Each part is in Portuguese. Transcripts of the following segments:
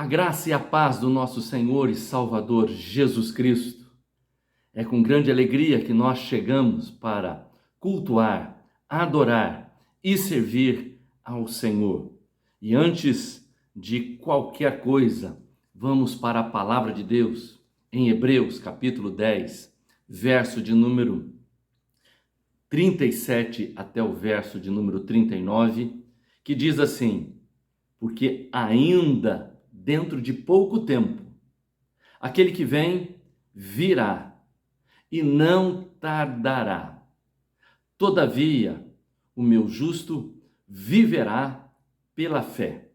A graça e a paz do nosso Senhor e Salvador Jesus Cristo. É com grande alegria que nós chegamos para cultuar, adorar e servir ao Senhor. E antes de qualquer coisa, vamos para a palavra de Deus em Hebreus capítulo 10, verso de número 37 até o verso de número 39, que diz assim: porque ainda dentro de pouco tempo, aquele que vem virá e não tardará. Todavia, o meu justo viverá pela fé.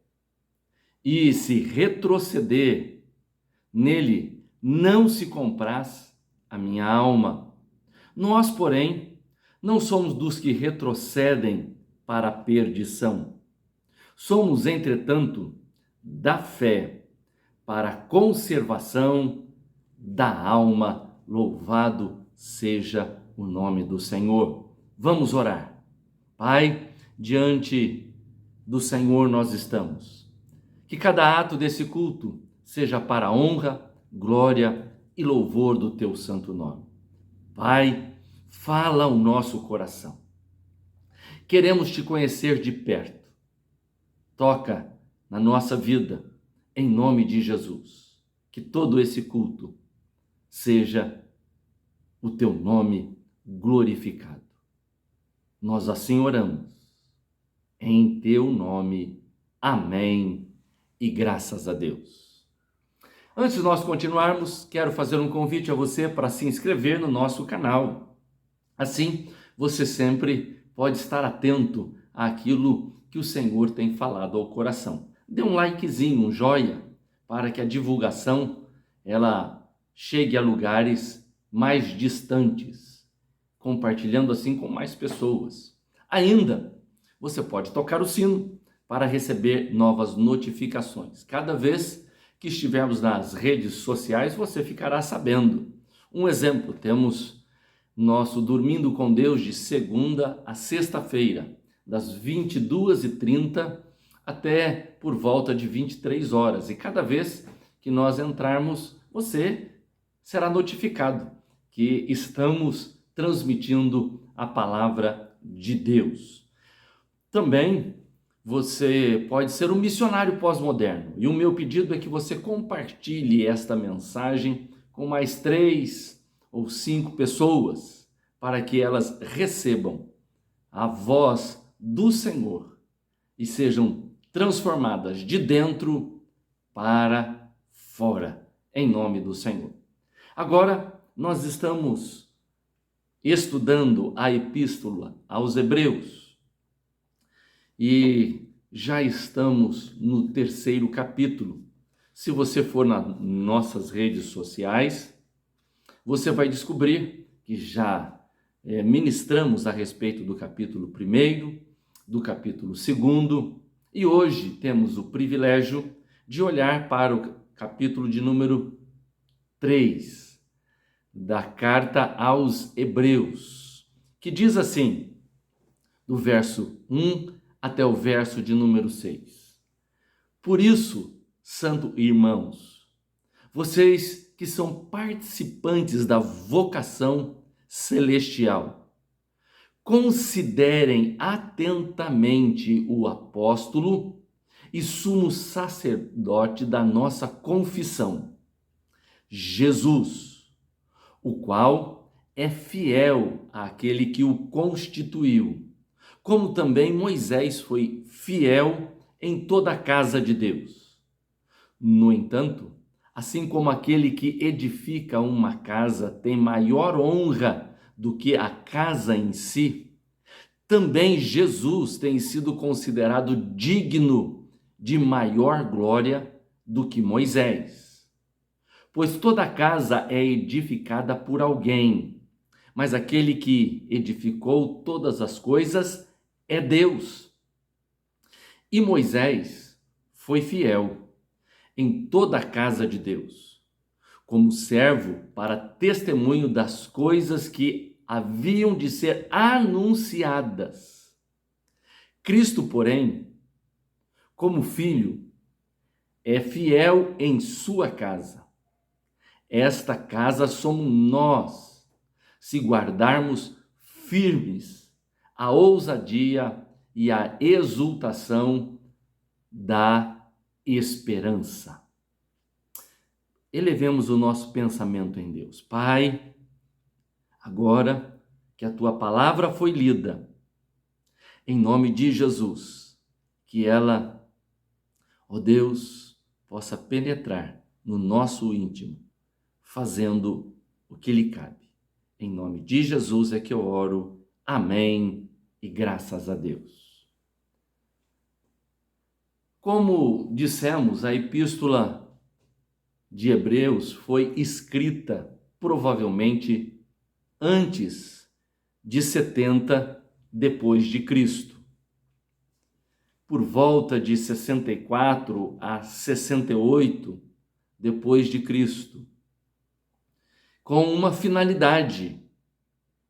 E se retroceder, nele não se compraz a minha alma. Nós, porém, não somos dos que retrocedem para a perdição. Somos, entretanto, da fé para a conservação da alma. Louvado seja o nome do Senhor. Vamos orar. Pai, diante do Senhor nós estamos. Que cada ato desse culto seja para a honra, glória e louvor do teu santo nome. Pai, fala ao nosso coração. Queremos te conhecer de perto. Toca na nossa vida, em nome de Jesus. Que todo esse culto seja o teu nome glorificado. Nós assim oramos, em teu nome. Amém e graças a Deus. Antes de nós continuarmos, quero fazer um convite a você para se inscrever no nosso canal. Assim, você sempre pode estar atento àquilo que o Senhor tem falado ao coração. Dê um likezinho, um joia, para que a divulgação ela chegue a lugares mais distantes, compartilhando assim com mais pessoas. Ainda, você pode tocar o sino para receber novas notificações. Cada vez que estivermos nas redes sociais, você ficará sabendo. Um exemplo, temos nosso Dormindo com Deus de segunda a sexta-feira, das 22h30 até por volta de 23 horas. E cada vez que nós entrarmos, você será notificado que estamos transmitindo a palavra de Deus. Também você pode ser um missionário pós-moderno. E o meu pedido é que você compartilhe esta mensagem com mais 3 ou 5 pessoas, para que elas recebam a voz do Senhor e sejam transformadas de dentro para fora, em nome do Senhor. Agora, nós estamos estudando a epístola aos Hebreus e já estamos no 3º capítulo. Se você for nas nossas redes sociais, você vai descobrir que já ministramos a respeito do capítulo 1º, do capítulo 2º, e hoje temos o privilégio de olhar para o capítulo de número 3 da carta aos Hebreus, que diz assim, do verso 1 até o verso de número 6. Por isso, santo irmãos, vocês que são participantes da vocação celestial, considerem atentamente o apóstolo e sumo sacerdote da nossa confissão, Jesus, o qual é fiel àquele que o constituiu, como também Moisés foi fiel em toda a casa de Deus. No entanto, assim como aquele que edifica uma casa tem maior honra do que a casa em si, também Jesus tem sido considerado digno de maior glória do que Moisés. Pois toda casa é edificada por alguém, mas aquele que edificou todas as coisas é Deus. E Moisés foi fiel em toda a casa de Deus, como servo para testemunho das coisas que haviam de ser anunciadas. Cristo, porém, como filho, é fiel em sua casa. Esta casa somos nós, se guardarmos firmes a ousadia e a exultação da esperança. Elevemos o nosso pensamento em Deus. Pai, agora que a tua palavra foi lida, em nome de Jesus, que ela, ó Deus, possa penetrar no nosso íntimo, fazendo o que lhe cabe. Em nome de Jesus é que eu oro. Amém e graças a Deus. Como dissemos, a epístola de Hebreus foi escrita provavelmente antes de 70 depois de Cristo. Por volta de 64 a 68 depois de Cristo, com uma finalidade,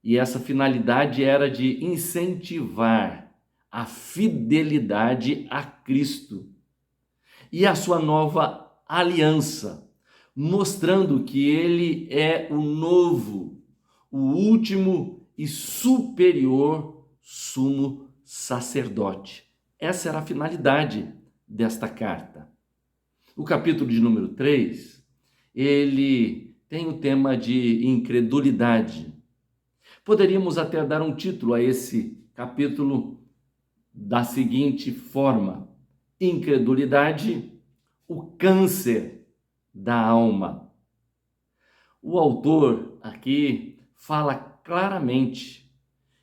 e essa finalidade era de incentivar a fidelidade a Cristo e a sua nova aliança, mostrando que ele é o novo, o último e superior sumo sacerdote. Essa era a finalidade desta carta. O capítulo de número 3, ele tem o tema de incredulidade. Poderíamos até dar um título a esse capítulo da seguinte forma: incredulidade, o câncer da alma. O autor aqui fala claramente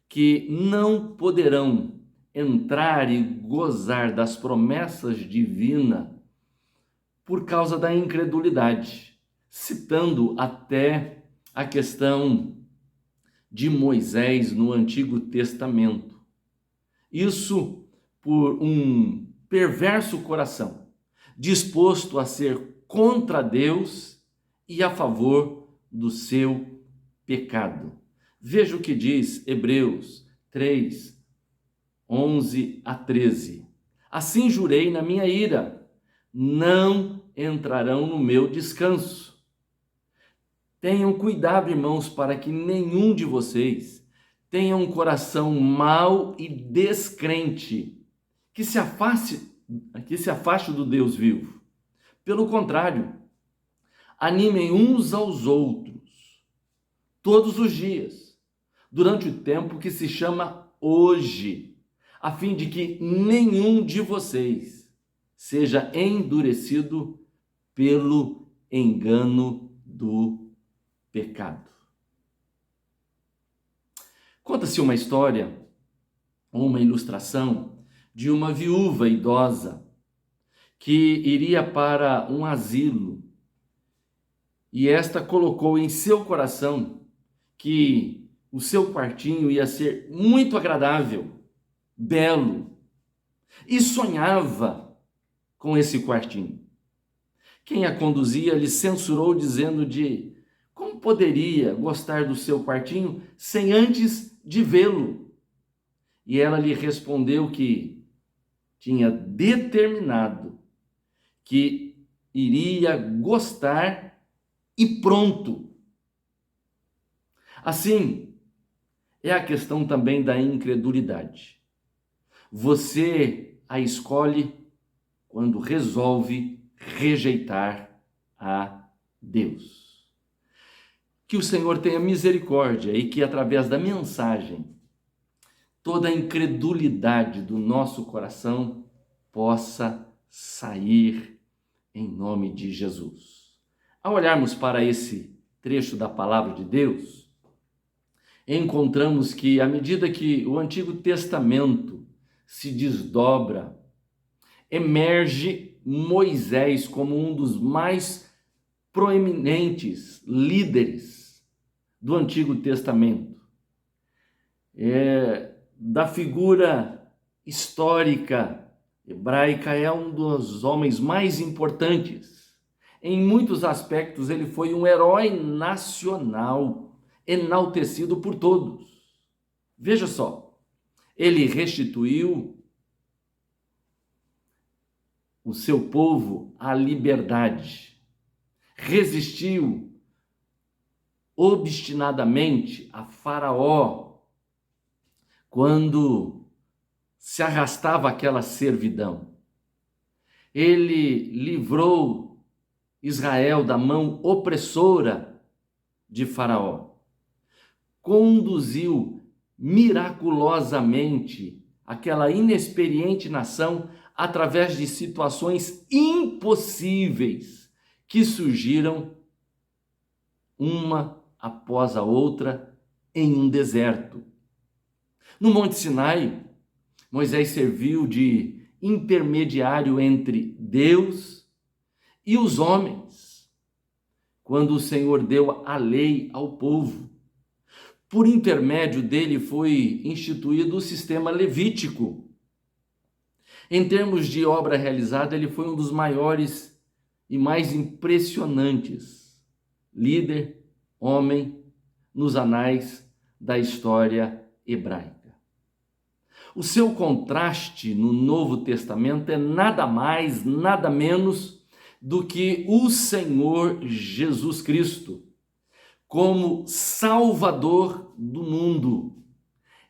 que não poderão entrar e gozar das promessas divinas por causa da incredulidade, citando até a questão de Moisés no Antigo Testamento. Isso por um perverso coração, disposto a ser contra Deus e a favor do seu pecado. Veja o que diz Hebreus 3, 11 a 13. Assim jurei na minha ira, não entrarão no meu descanso. Tenham cuidado, irmãos, para que nenhum de vocês tenha um coração mau e descrente, que se afaste do Deus vivo. Pelo contrário, animem uns aos outros, todos os dias, durante o tempo que se chama hoje, a fim de que nenhum de vocês seja endurecido pelo engano do pecado. Conta-se uma história, ou uma ilustração, de uma viúva idosa que iria para um asilo e esta colocou em seu coração que o seu quartinho ia ser muito agradável, belo, e sonhava com esse quartinho. Quem a conduzia lhe censurou dizendo como poderia gostar do seu quartinho sem antes de vê-lo. E ela lhe respondeu que tinha determinado que iria gostar e pronto. Assim, é a questão também da incredulidade. Você a escolhe quando resolve rejeitar a Deus. Que o Senhor tenha misericórdia e que através da mensagem toda a incredulidade do nosso coração possa sair em nome de Jesus. Ao olharmos para esse trecho da palavra de Deus, encontramos que à medida que o Antigo Testamento se desdobra, emerge Moisés como um dos mais proeminentes líderes do Antigo Testamento. Da figura histórica hebraica, é um dos homens mais importantes. Em muitos aspectos, ele foi um herói nacional, enaltecido por todos. Veja só, ele restituiu o seu povo à liberdade. Resistiu obstinadamente a Faraó quando se arrastava aquela servidão. Ele livrou Israel da mão opressora de Faraó. Conduziu miraculosamente aquela inexperiente nação através de situações impossíveis que surgiram uma após a outra em um deserto. No Monte Sinai, Moisés serviu de intermediário entre Deus e os homens, quando o Senhor deu a lei ao povo. Por intermédio dele foi instituído o sistema levítico. Em termos de obra realizada, ele foi um dos maiores e mais impressionantes líder, homem, nos anais da história hebraica. O seu contraste no Novo Testamento é nada mais, nada menos do que o Senhor Jesus Cristo, como Salvador do mundo.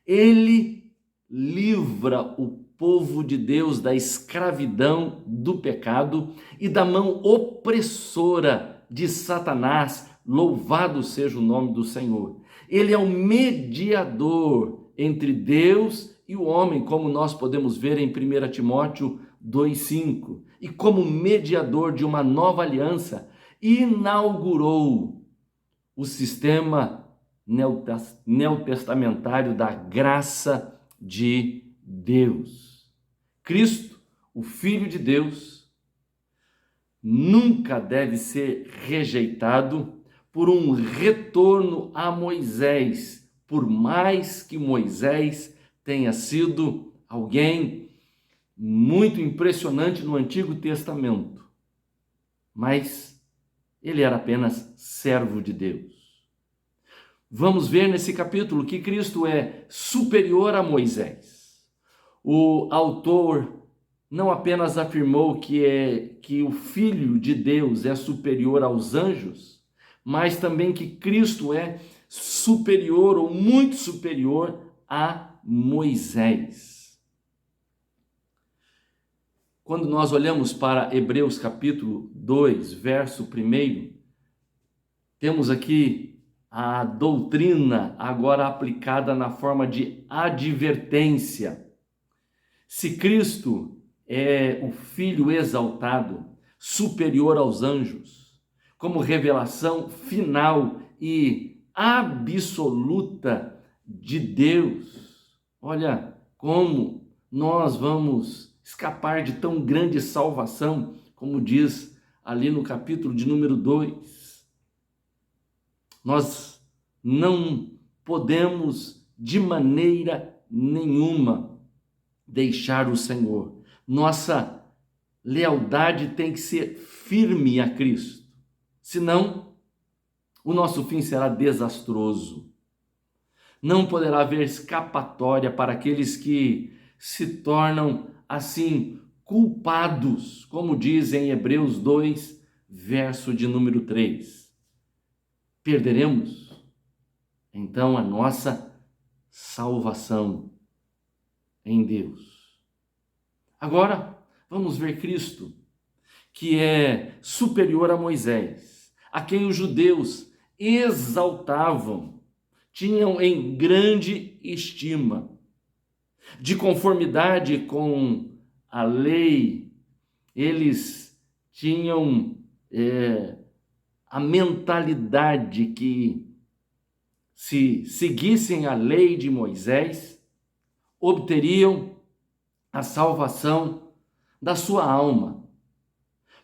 Ele livra o povo de Deus da escravidão do pecado e da mão opressora de Satanás. Louvado seja o nome do Senhor. Ele é o mediador entre Deus e o homem, como nós podemos ver em 1 Timóteo 2,5. E como mediador de uma nova aliança, inaugurou o sistema neotestamentário da graça de Deus. Cristo, o Filho de Deus, nunca deve ser rejeitado por um retorno a Moisés, por mais que Moisés tenha sido alguém muito impressionante no Antigo Testamento, mas ele era apenas servo de Deus. Vamos ver nesse capítulo que Cristo é superior a Moisés. O autor não apenas afirmou que o Filho de Deus é superior aos anjos, mas também que Cristo é superior ou muito superior a Moisés. Quando nós olhamos para Hebreus capítulo 2, verso 1, temos aqui a doutrina agora aplicada na forma de advertência. Se Cristo é o Filho exaltado, superior aos anjos, como revelação final e absoluta de Deus, olha como nós vamos escapar de tão grande salvação, como diz ali no capítulo de número 2. Nós não podemos de maneira nenhuma deixar o Senhor. Nossa lealdade tem que ser firme a Cristo, senão o nosso fim será desastroso. Não poderá haver escapatória para aqueles que se tornam assim culpados, como diz em Hebreus 2, verso de número 3. Perderemos então a nossa salvação em Deus. Agora, vamos ver Cristo, que é superior a Moisés, a quem os judeus exaltavam, tinham em grande estima. De conformidade com a lei, eles tinham a mentalidade que, se seguissem a lei de Moisés, obteriam a salvação da sua alma.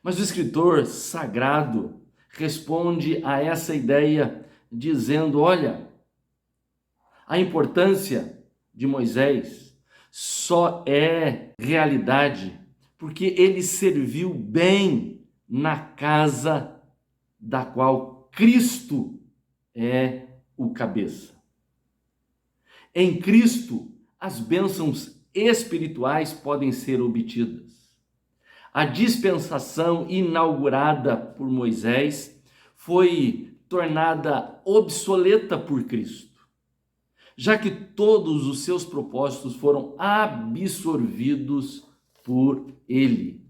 Mas o escritor sagrado responde a essa ideia dizendo: olha, a importância de Moisés só é realidade porque ele serviu bem na casa da qual Cristo é o cabeça. Em Cristo, as bênçãos espirituais podem ser obtidas. A dispensação inaugurada por Moisés foi tornada obsoleta por Cristo, já que todos os seus propósitos foram absorvidos por ele.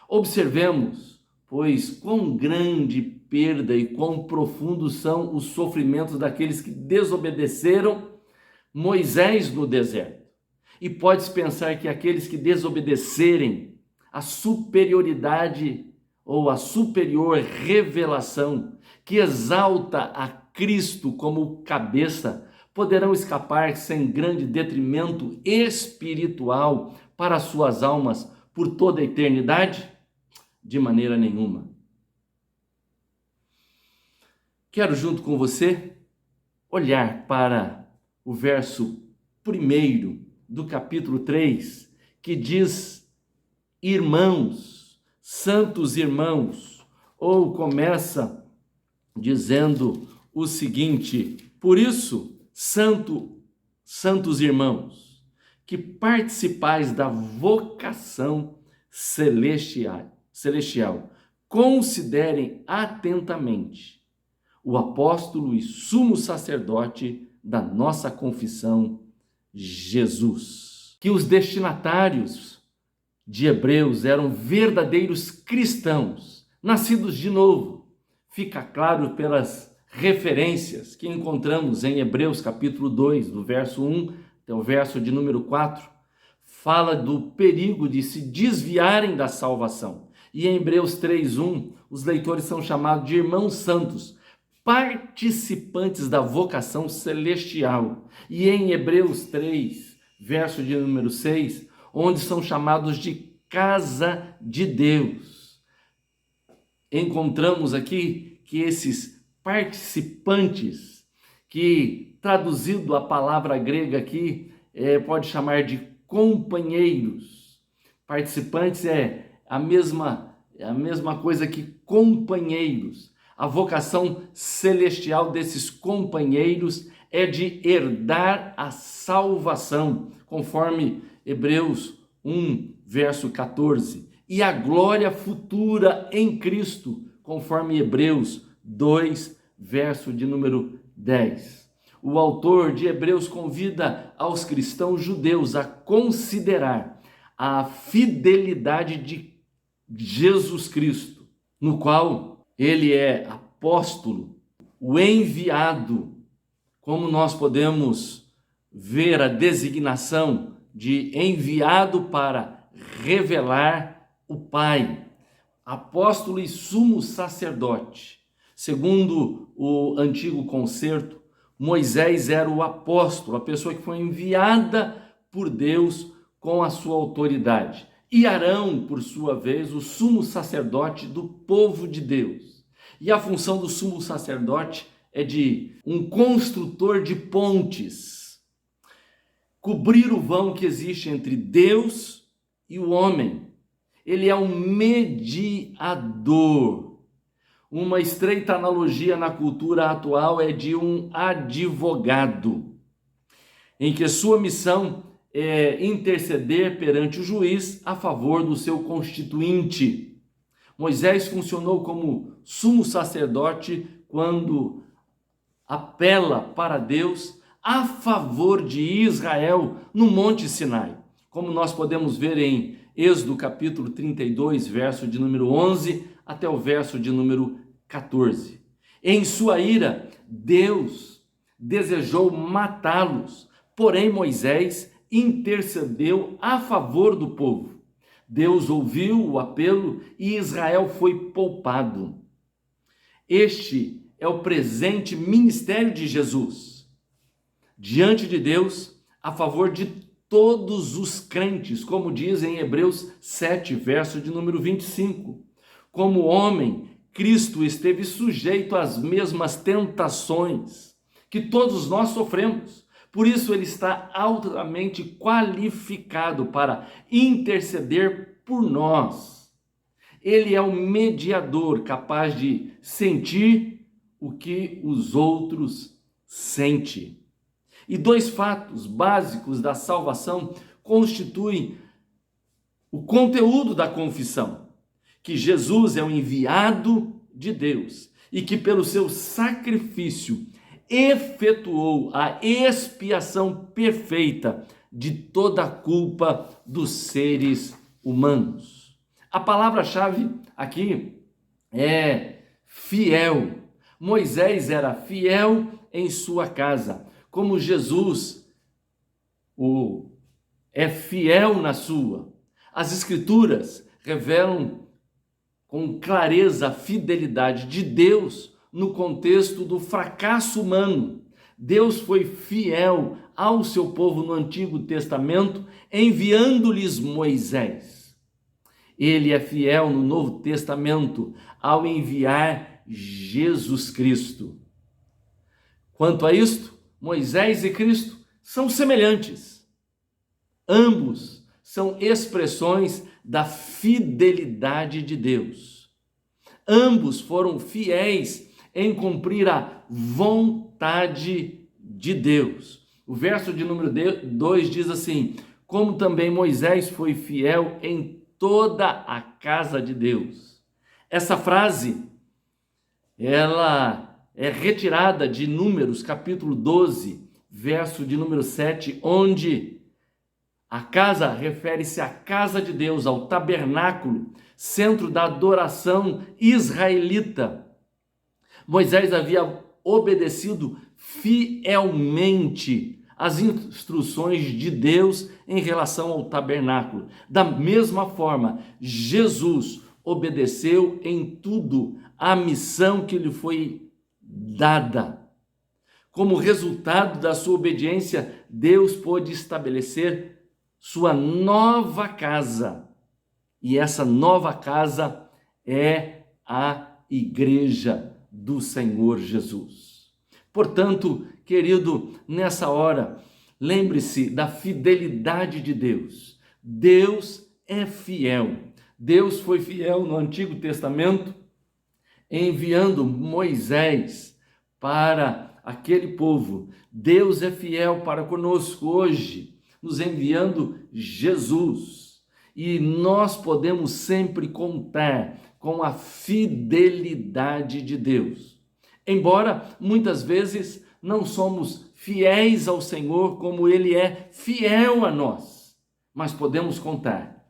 Observemos, pois, quão grande perda e quão profundos são os sofrimentos daqueles que desobedeceram Moisés no deserto. E pode-se pensar que aqueles que desobedecerem a superioridade ou a superior revelação que exalta a Cristo como cabeça, poderão escapar sem grande detrimento espiritual para suas almas por toda a eternidade? De maneira nenhuma. Quero, junto com você, olhar para o verso 1 do capítulo 3, que diz: irmãos, santos irmãos, ou começa dizendo o seguinte: por isso, santos irmãos, que participais da vocação celestial, considerem atentamente o apóstolo e sumo sacerdote da nossa confissão, Jesus. Que os destinatários de Hebreus eram verdadeiros cristãos, nascidos de novo. Fica claro pelas referências que encontramos em Hebreus capítulo 2, do verso 1 até o verso de número 4, fala do perigo de se desviarem da salvação. E em Hebreus 3:1, os leitores são chamados de irmãos santos, participantes da vocação celestial. E em Hebreus 3, verso de número 6, onde são chamados de casa de Deus. Encontramos aqui que esses participantes, que traduzido a palavra grega aqui, pode chamar de companheiros. Participantes é a mesma coisa que companheiros. A vocação celestial desses companheiros é de herdar a salvação, conforme Hebreus 1, verso 14. E a glória futura em Cristo, conforme Hebreus 2, verso de número 10. O autor de Hebreus convida aos cristãos judeus a considerar a fidelidade de Jesus Cristo, no qual ele é apóstolo, o enviado. Como nós podemos ver a designação de enviado para revelar o Pai, apóstolo e sumo sacerdote. Segundo o antigo concerto, Moisés era o apóstolo, a pessoa que foi enviada por Deus com a sua autoridade. E Arão, por sua vez, o sumo sacerdote do povo de Deus. E a função do sumo sacerdote é de um construtor de pontes, cobrir o vão que existe entre Deus e o homem. Ele é um mediador. Uma estreita analogia na cultura atual é de um advogado, em que sua missão é interceder perante o juiz a favor do seu constituinte. Moisés funcionou como sumo sacerdote quando apela para Deus a favor de Israel no Monte Sinai, como nós podemos ver em Êxodo capítulo 32, verso de número 11 até o verso de número 14. Em sua ira, Deus desejou matá-los, porém Moisés intercedeu a favor do povo. Deus ouviu o apelo e Israel foi poupado. Este é o presente ministério de Jesus diante de Deus a favor de todos os crentes, como diz em Hebreus 7, verso de número 25. Como homem, Cristo esteve sujeito às mesmas tentações que todos nós sofremos. Por isso ele está altamente qualificado para interceder por nós. Ele é o mediador capaz de sentir o que os outros sentem. E dois fatos básicos da salvação constituem o conteúdo da confissão, que Jesus é o enviado de Deus e que pelo seu sacrifício efetuou a expiação perfeita de toda a culpa dos seres humanos. A palavra-chave aqui é fiel. Moisés era fiel em sua casa, como Jesus é fiel na sua. As Escrituras revelam com clareza a fidelidade de Deus no contexto do fracasso humano. Deus foi fiel ao seu povo no Antigo Testamento, enviando-lhes Moisés. Ele é fiel no Novo Testamento ao enviar Jesus Cristo. Quanto a isto, Moisés e Cristo são semelhantes. Ambos são expressões da fidelidade de Deus. Ambos foram fiéis em cumprir a vontade de Deus. O verso de número 2 diz assim: como também Moisés foi fiel em toda a casa de Deus. Essa frase, ela é retirada de Números, capítulo 12, verso de número 7, onde a casa refere-se à casa de Deus, ao tabernáculo, centro da adoração israelita. Moisés havia obedecido fielmente às instruções de Deus em relação ao tabernáculo. Da mesma forma, Jesus obedeceu em tudo à missão que lhe foi dada. Como resultado da sua obediência, Deus pôde estabelecer sua nova casa. E essa nova casa é a igreja do Senhor Jesus. Portanto, querido, nessa hora, lembre-se da fidelidade de Deus. Deus é fiel. Deus foi fiel no Antigo Testamento, enviando Moisés para aquele povo. Deus é fiel para conosco hoje, nos enviando Jesus. E nós podemos sempre contar com a fidelidade de Deus. Embora muitas vezes não somos fiéis ao Senhor como Ele é fiel a nós, mas podemos contar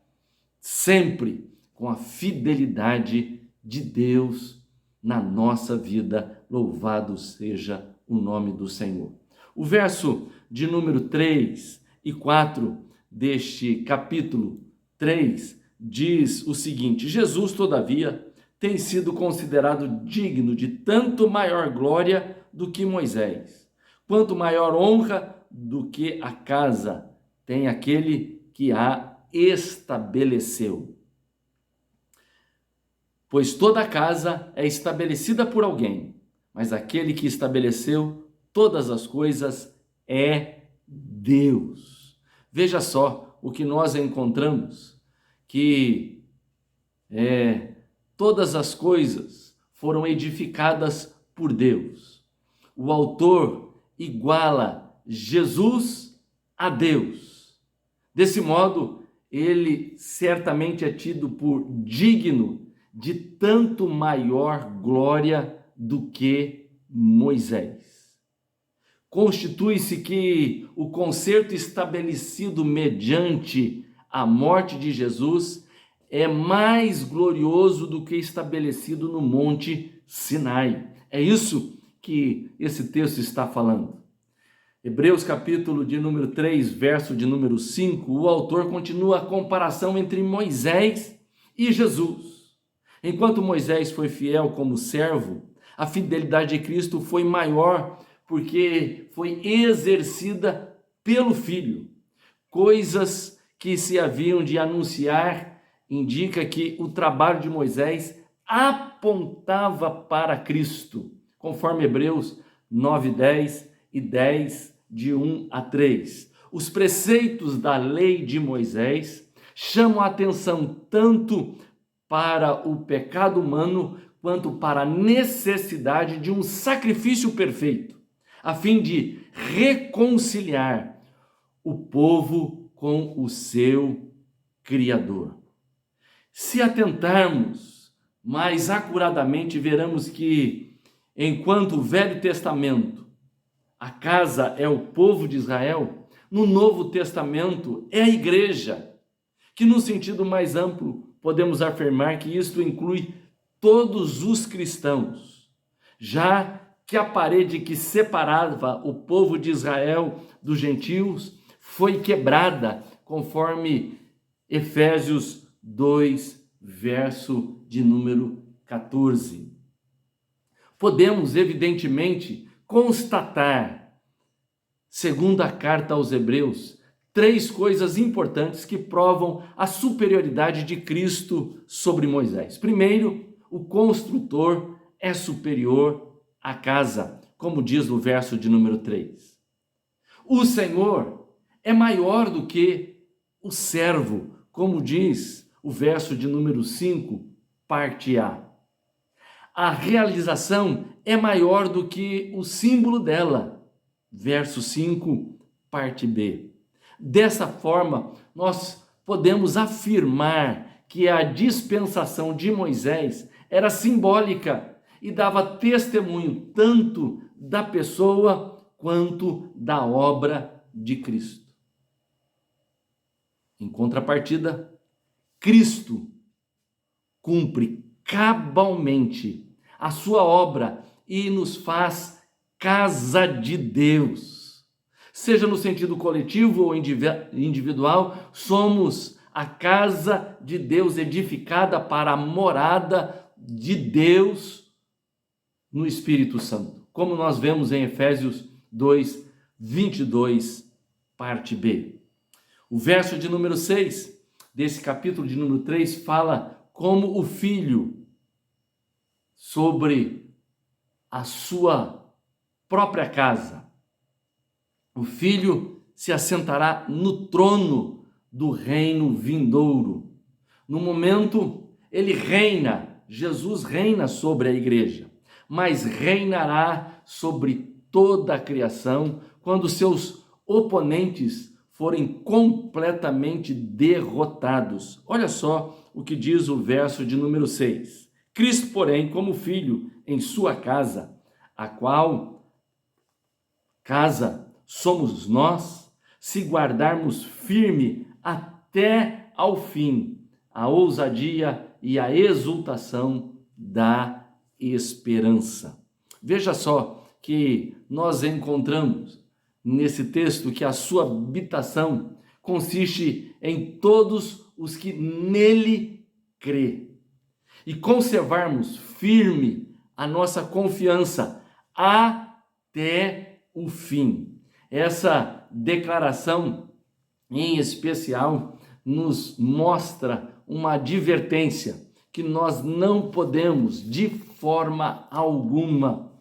sempre com a fidelidade de Deus na nossa vida. Louvado seja o nome do Senhor. O verso de número 3 e 4 deste capítulo 3 diz o seguinte: Jesus, todavia, tem sido considerado digno de tanto maior glória do que Moisés, quanto maior honra do que a casa tem aquele que a estabeleceu. Pois toda a casa é estabelecida por alguém, mas aquele que estabeleceu todas as coisas é Deus. Veja só o que nós encontramos, que todas as coisas foram edificadas por Deus. O autor iguala Jesus a Deus. Desse modo, ele certamente é tido por digno de tanto maior glória do que Moisés. Constitui-se que o concerto estabelecido mediante a morte de Jesus é mais glorioso do que estabelecido no Monte Sinai. É isso que esse texto está falando. Hebreus capítulo de número 3, verso de número 5, o autor continua a comparação entre Moisés e Jesus. Enquanto Moisés foi fiel como servo, a fidelidade de Cristo foi maior porque foi exercida pelo Filho. Coisas que se haviam de anunciar indica que o trabalho de Moisés apontava para Cristo, conforme Hebreus 9, 10 e 10, de 1 a 3. Os preceitos da lei de Moisés chamam a atenção tanto para o pecado humano quanto para a necessidade de um sacrifício perfeito, a fim de reconciliar o povo com o seu Criador. Se atentarmos mais acuradamente, veremos que, enquanto o Velho Testamento, a casa é o povo de Israel, no Novo Testamento é a igreja, que no sentido mais amplo podemos afirmar que isto inclui todos os cristãos, já que a parede que separava o povo de Israel dos gentios foi quebrada, conforme Efésios 2, verso de número 14. Podemos, evidentemente, constatar, segundo a carta aos Hebreus, 3 coisas importantes que provam a superioridade de Cristo sobre Moisés. Primeiro, o construtor é superior à casa, como diz no verso de número 3. O Senhor é maior do que o servo, como diz o verso de número 5, parte A. A realização é maior do que o símbolo dela, verso 5, parte B. Dessa forma, nós podemos afirmar que a dispensação de Moisés era simbólica e dava testemunho tanto da pessoa quanto da obra de Cristo. Em contrapartida, Cristo cumpre cabalmente a sua obra e nos faz casa de Deus. Seja no sentido coletivo ou individual, somos a casa de Deus edificada para a morada de Deus no Espírito Santo, como nós vemos em Efésios 2, 22, parte B. O verso de número 6 desse capítulo de número 3 fala como o filho sobre a sua própria casa. O filho se assentará no trono do reino vindouro. No momento, ele reina, Jesus reina sobre a igreja, mas reinará sobre toda a criação quando seus oponentes forem completamente derrotados. Olha só o que diz o verso de número 6. Cristo, porém, como filho em sua casa, a qual casa somos nós, se guardarmos firme até ao fim a ousadia e a exultação da esperança. Veja só que nós encontramos nesse texto que a sua habitação consiste em todos os que nele crê. E conservarmos firme a nossa confiança até o fim. Essa declaração, em especial, nos mostra uma advertência que nós não podemos, de forma alguma,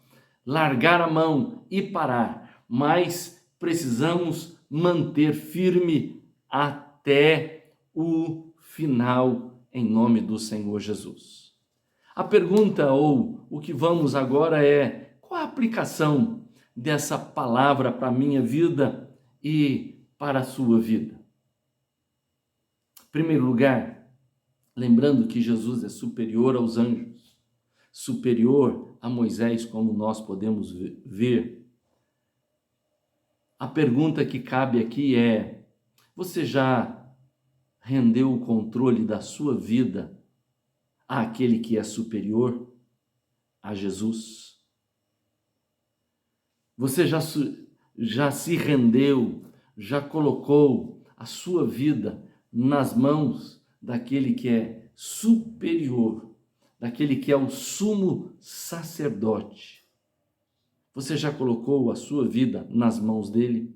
largar a mão e parar, mas precisamos manter firme até o final, em nome do Senhor Jesus. A pergunta, ou o que vamos agora é: qual a aplicação dessa palavra para a minha vida e para a sua vida? Em primeiro lugar, lembrando que Jesus é superior aos anjos, superior a Moisés, como nós podemos ver. A pergunta que cabe aqui é: você já rendeu o controle da sua vida àquele que é superior a Jesus? Você já se rendeu, já colocou a sua vida nas mãos daquele que é superior, daquele que é o sumo sacerdote? Você já colocou a sua vida nas mãos dele?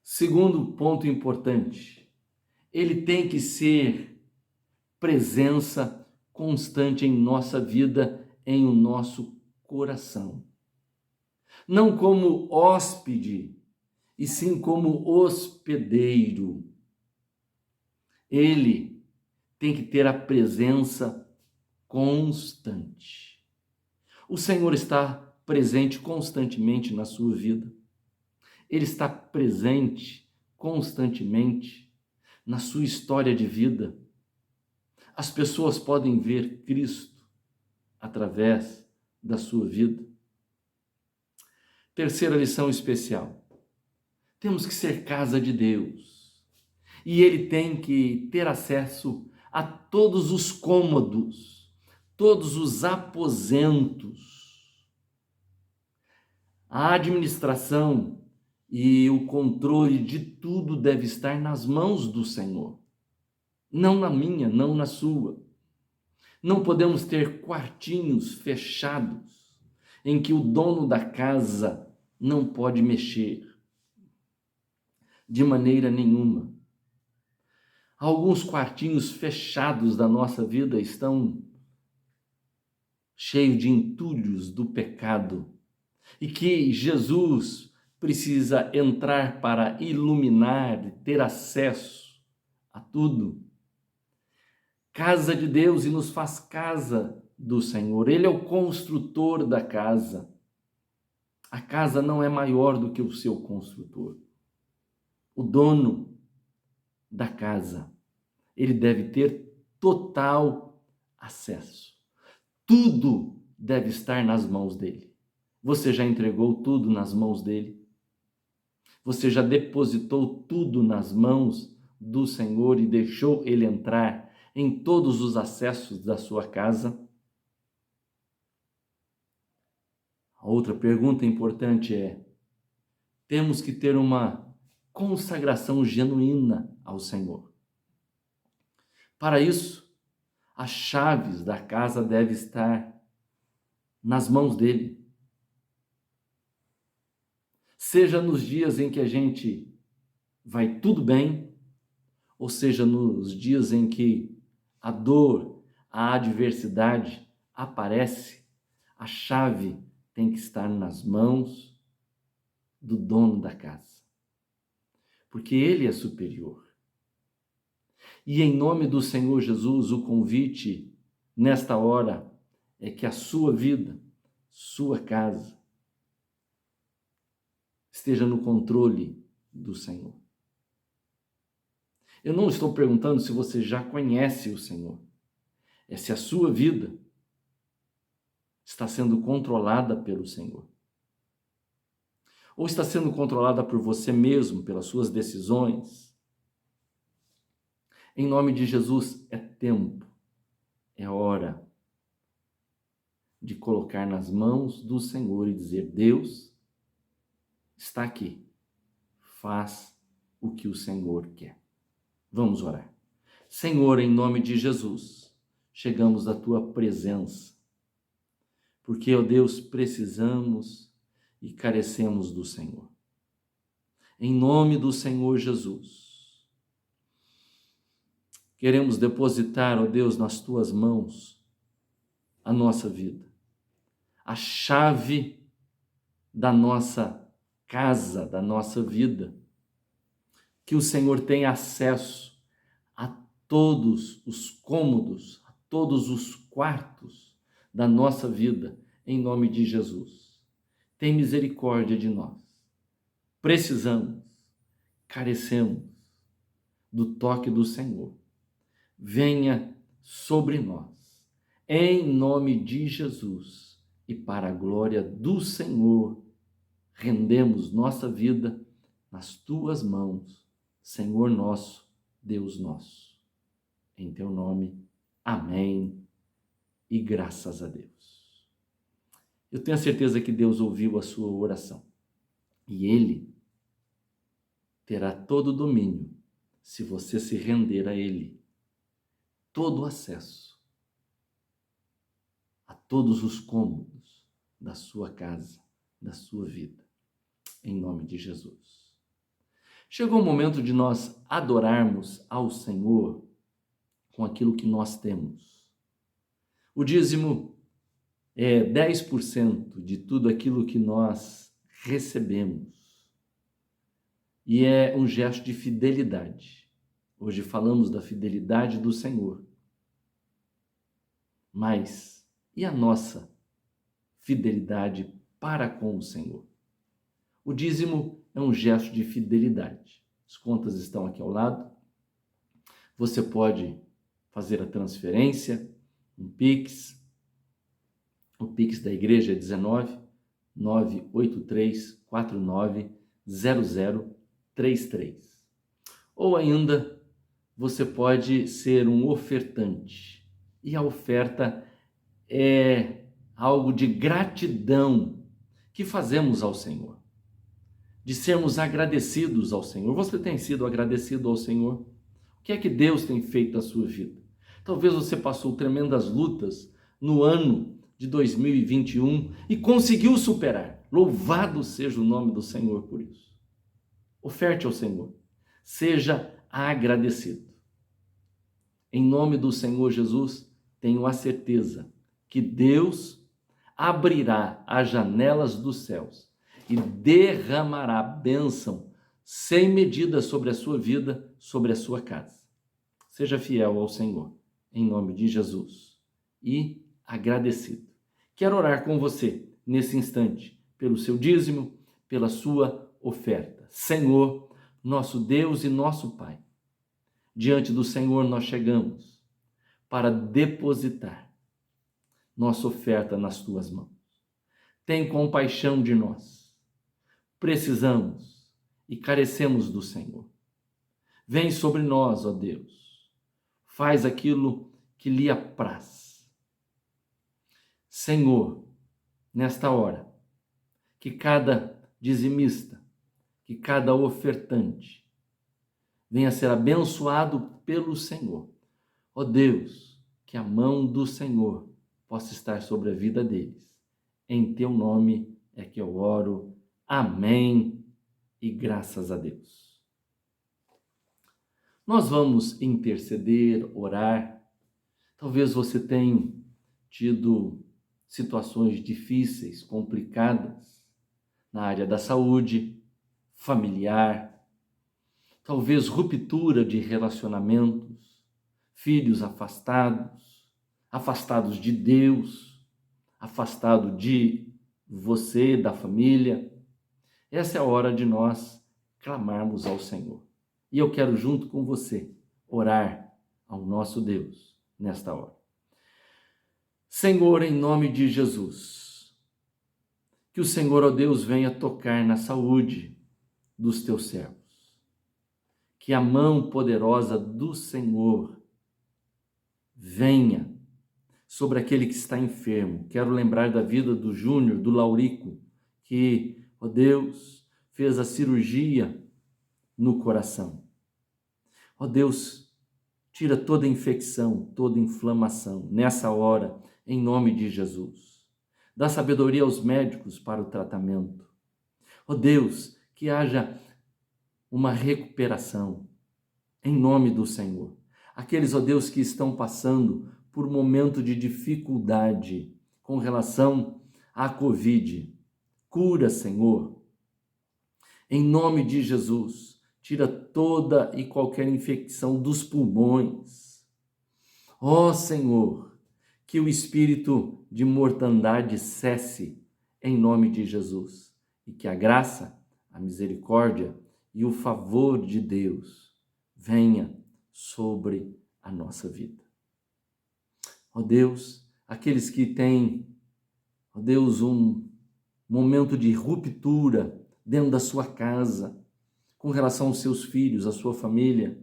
Segundo ponto importante, ele tem que ser presença constante em nossa vida, em o nosso coração. Não como hóspede, e sim como hospedeiro. Ele tem que ter a presença constante. O Senhor está presente constantemente na sua vida. Ele está presente constantemente na sua história de vida. As pessoas podem ver Cristo através da sua vida. Terceira lição especial. Temos que ser casa de Deus. E Ele tem que ter acesso a todos os cômodos, todos os aposentos. A administração e o controle de tudo deve estar nas mãos do Senhor. Não na minha, não na sua. Não podemos ter quartinhos fechados em que o dono da casa não pode mexer de maneira nenhuma. Alguns quartinhos fechados da nossa vida estão cheios de entulhos do pecado e que Jesus precisa entrar para iluminar e ter acesso a tudo. Casa de Deus e nos faz casa do Senhor. Ele é o construtor da casa. A casa não é maior do que o seu construtor. O dono da casa, ele deve ter total acesso. Tudo deve estar nas mãos dele. Você já entregou tudo nas mãos dele? Você já depositou tudo nas mãos do Senhor e deixou ele entrar em todos os acessos da sua casa? A outra pergunta importante é: temos que ter uma consagração genuína ao Senhor. Para isso, as chaves da casa devem estar nas mãos dele. Seja nos dias em que a gente vai tudo bem, ou seja nos dias em que a dor, a adversidade aparece, a chave tem que estar nas mãos do dono da casa, porque ele é superior. E em nome do Senhor Jesus, o convite nesta hora é que a sua vida, sua casa, esteja no controle do Senhor. Eu não estou perguntando se você já conhece o Senhor, é se a sua vida está sendo controlada pelo Senhor. Ou está sendo controlada por você mesmo, pelas suas decisões. Em nome de Jesus, é tempo, é hora de colocar nas mãos do Senhor e dizer: Deus está aqui, faz o que o Senhor quer. Vamos orar. Senhor, em nome de Jesus, chegamos à tua presença, porque, ó Deus, precisamos e carecemos do Senhor. Em nome do Senhor Jesus, queremos depositar, ó Deus, nas tuas mãos a nossa vida, a chave da nossa casa, da nossa vida, que o Senhor tenha acesso a todos os cômodos, a todos os quartos da nossa vida, em nome de Jesus. Tem misericórdia de nós. Precisamos, carecemos do toque do Senhor. Venha sobre nós, em nome de Jesus, e para a glória do Senhor, rendemos nossa vida nas tuas mãos, Senhor nosso, Deus nosso. Em teu nome, amém e graças a Deus. Eu tenho a certeza que Deus ouviu a sua oração e Ele terá todo o domínio se você se render a Ele, todo o acesso a todos os cômodos da sua casa, da sua vida, em nome de Jesus. Chegou o momento de nós adorarmos ao Senhor com aquilo que nós temos. O dízimo é 10% de tudo aquilo que nós recebemos. E é um gesto de fidelidade. Hoje falamos da fidelidade do Senhor. Mas e a nossa fidelidade para com o Senhor? O dízimo é um gesto de fidelidade. As contas estão aqui ao lado. você pode fazer a transferência, um Pix. O Pix da igreja é 19 983 49 0033. Ou ainda, você pode ser um ofertante. E a oferta é algo de gratidão que fazemos ao Senhor, de sermos agradecidos ao Senhor. Você tem sido agradecido ao Senhor? O que é que Deus tem feito na sua vida? Talvez você passou tremendas lutas no ano de 2021 e conseguiu superar. Louvado seja o nome do Senhor por isso. Oferte ao Senhor. Seja agradecido. Em nome do Senhor Jesus, tenho a certeza que Deus abrirá as janelas dos céus e derramará bênção sem medida sobre a sua vida, sobre a sua casa. Seja fiel ao Senhor, em nome de Jesus, e agradecido. Quero orar com você nesse instante, pelo seu dízimo, pela sua oferta. Senhor, nosso Deus e nosso Pai, diante do Senhor nós chegamos para depositar nossa oferta nas tuas mãos. Tem compaixão de nós. Precisamos e carecemos do Senhor. Vem sobre nós, ó Deus. Faz aquilo que lhe apraz. Senhor, nesta hora, que cada dizimista, que cada ofertante venha a ser abençoado pelo Senhor. Ó Deus, que a mão do Senhor possa estar sobre a vida deles. Em teu nome é que eu oro. Amém e graças a Deus. Nós vamos interceder, orar. Talvez você tenha tido situações difíceis, complicadas na área da saúde, familiar, talvez ruptura de relacionamentos, filhos afastados de Deus, afastado de você, da família. Essa é a hora de nós clamarmos ao Senhor. E eu quero, junto com você, orar ao nosso Deus nesta hora. Senhor, em nome de Jesus, que o Senhor, ó Deus, venha tocar na saúde dos teus servos. Que a mão poderosa do Senhor venha sobre aquele que está enfermo. Quero lembrar da vida do Júnior, do Laurico, que, ó Deus, fez a cirurgia no coração. Ó Deus, tira toda infecção, toda inflamação nessa hora, em nome de Jesus. Dá sabedoria aos médicos para o tratamento. Ó Deus, que haja uma recuperação, em nome do Senhor. Aqueles, ó Deus, que estão passando por um momento de dificuldade com relação à Covid. Cura, Senhor. Em nome de Jesus, tira toda e qualquer infecção dos pulmões. Ó Senhor, que o espírito de mortandade cesse em nome de Jesus e que a graça, a misericórdia e o favor de Deus venha sobre a nossa vida. Ó Deus, aqueles que têm, ó Deus, um momento de ruptura dentro da sua casa, com relação aos seus filhos, à sua família,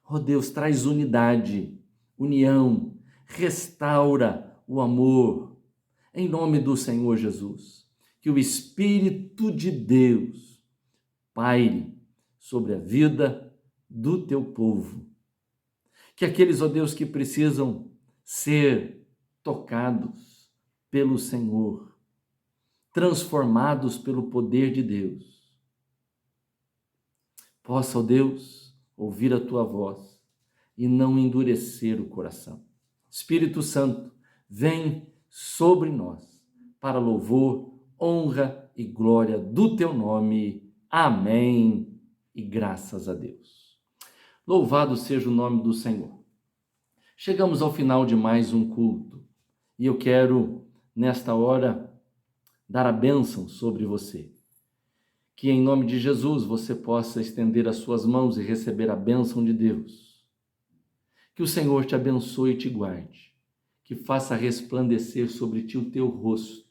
ó Deus, traz unidade, união, restaura o amor, em nome do Senhor Jesus. Que o Espírito de Deus paire sobre a vida do teu povo. Que aqueles, ó Deus, que precisam ser tocados pelo Senhor, transformados pelo poder de Deus, possa, ó Deus, ouvir a tua voz e não endurecer o coração. Espírito Santo, vem sobre nós para louvor, honra e glória do teu nome. Amém e graças a Deus. Louvado seja o nome do Senhor. Chegamos ao final de mais um culto e eu quero, nesta hora, dar a bênção sobre você. Que em nome de Jesus você possa estender as suas mãos e receber a bênção de Deus. Que o Senhor te abençoe e te guarde, que faça resplandecer sobre ti o teu rosto,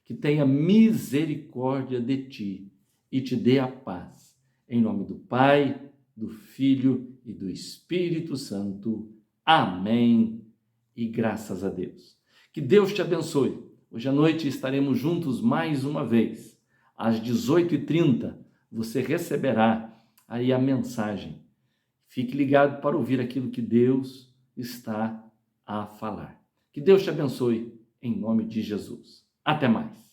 que tenha misericórdia de ti e te dê a paz. Em nome do Pai, do Filho e do Espírito Santo. Amém. E graças a Deus. Que Deus te abençoe. Hoje à noite estaremos juntos mais uma vez. Às 18h30, você receberá aí a mensagem. Fique ligado para ouvir aquilo que Deus está a falar. Que Deus te abençoe, em nome de Jesus. Até mais.